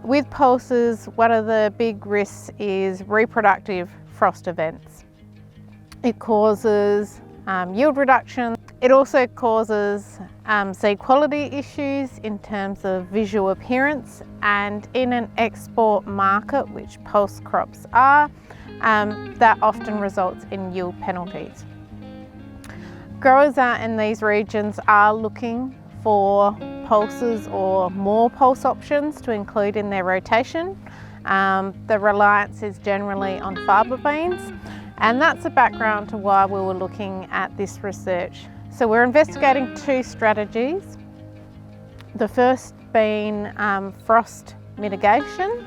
With pulses, one of the big risks is reproductive frost events. It causes yield reduction. It also causes seed quality issues in terms of visual appearance, and in an export market, which pulse crops are, that often results in yield penalties. Growers out in these regions are looking for pulses or more pulse options to include in their rotation. The reliance is generally on faba beans, and that's the background to why we were looking at this research. So we're investigating two strategies. The first being frost mitigation,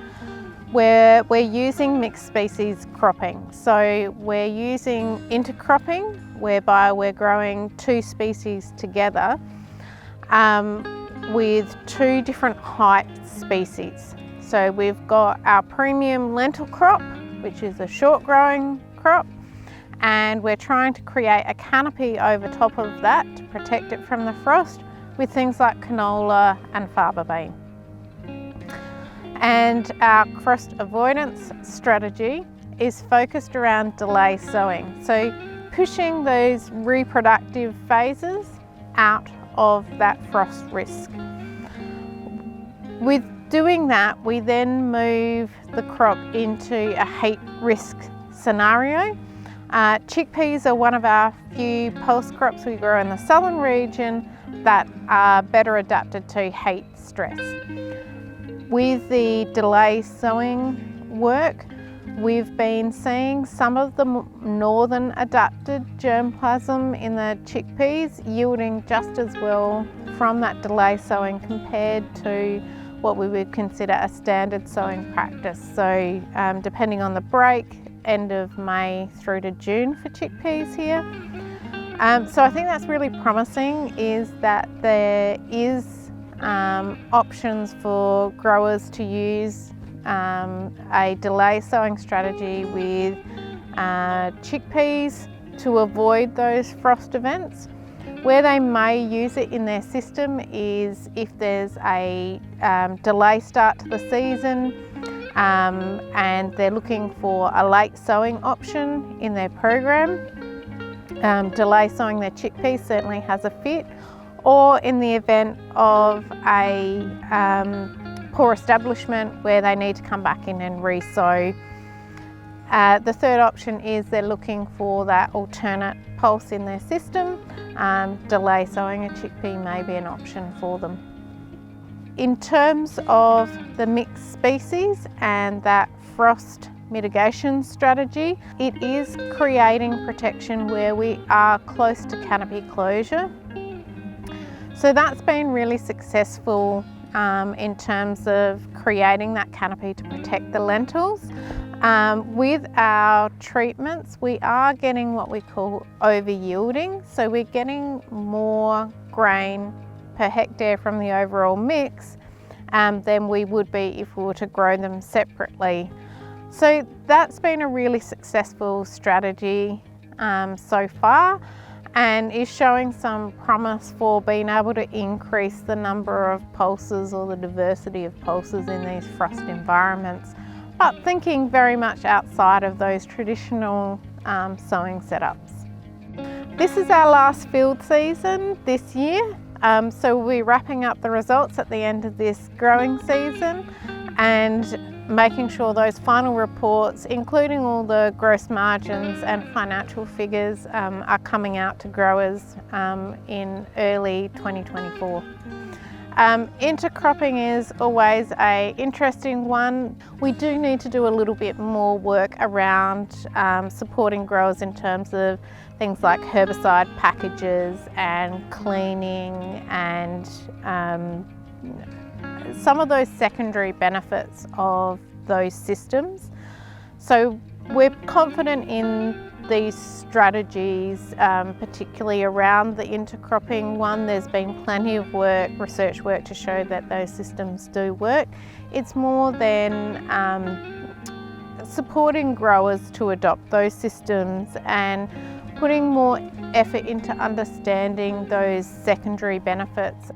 where we're using mixed species cropping. So we're using intercropping, whereby we're growing two species together with two different height species. So we've got our premium lentil crop, which is a short growing crop, and we're trying to create a canopy over top of that to protect it from the frost with things like canola and faba bean. And our frost avoidance strategy is focused around delay sowing, so pushing those reproductive phases out of that frost risk. With doing that, we then move the crop into a heat risk scenario. Chickpeas are one of our few pulse crops we grow in the southern region that are better adapted to heat stress. With the delay sowing work, we've been seeing some of the northern adapted germplasm in the chickpeas yielding just as well from that delay sowing compared to what we would consider a standard sowing practice. So depending on the break, end of May through to June for chickpeas here. So I think that's really promising, is that there is options for growers to use a delay sowing strategy with chickpeas to avoid those frost events. Where they may use it in their system is if there's a delay start to the season and they're looking for a late sowing option in their program. Delay sowing their chickpeas certainly has a fit, or in the event of a poor establishment where they need to come back in and re-sow. The third option is they're looking for that alternate pulse in their system. Delay sowing a chickpea may be an option for them. In terms of the mixed species and that frost mitigation strategy, it is creating protection where we are close to canopy closure. So that's been really successful in terms of creating that canopy to protect the lentils. With our treatments, we are getting what we call over yielding. So we're getting more grain per hectare from the overall mix than we would be if we were to grow them separately. So that's been a really successful strategy so far, and is showing some promise for being able to increase the number of pulses or the diversity of pulses in these frost environments, but thinking very much outside of those traditional sowing setups. This is our last field season this year, so we'll be wrapping up the results at the end of this growing season and making sure those final reports, including all the gross margins and financial figures, are coming out to growers in early 2024. Intercropping is always an interesting one. We do need to do a little bit more work around supporting growers in terms of things like herbicide packages and cleaning and some of those secondary benefits of those systems. So we're confident in these strategies, particularly around the intercropping one. There's been plenty of work, research work, to show that those systems do work. It's more than supporting growers to adopt those systems and putting more effort into understanding those secondary benefits.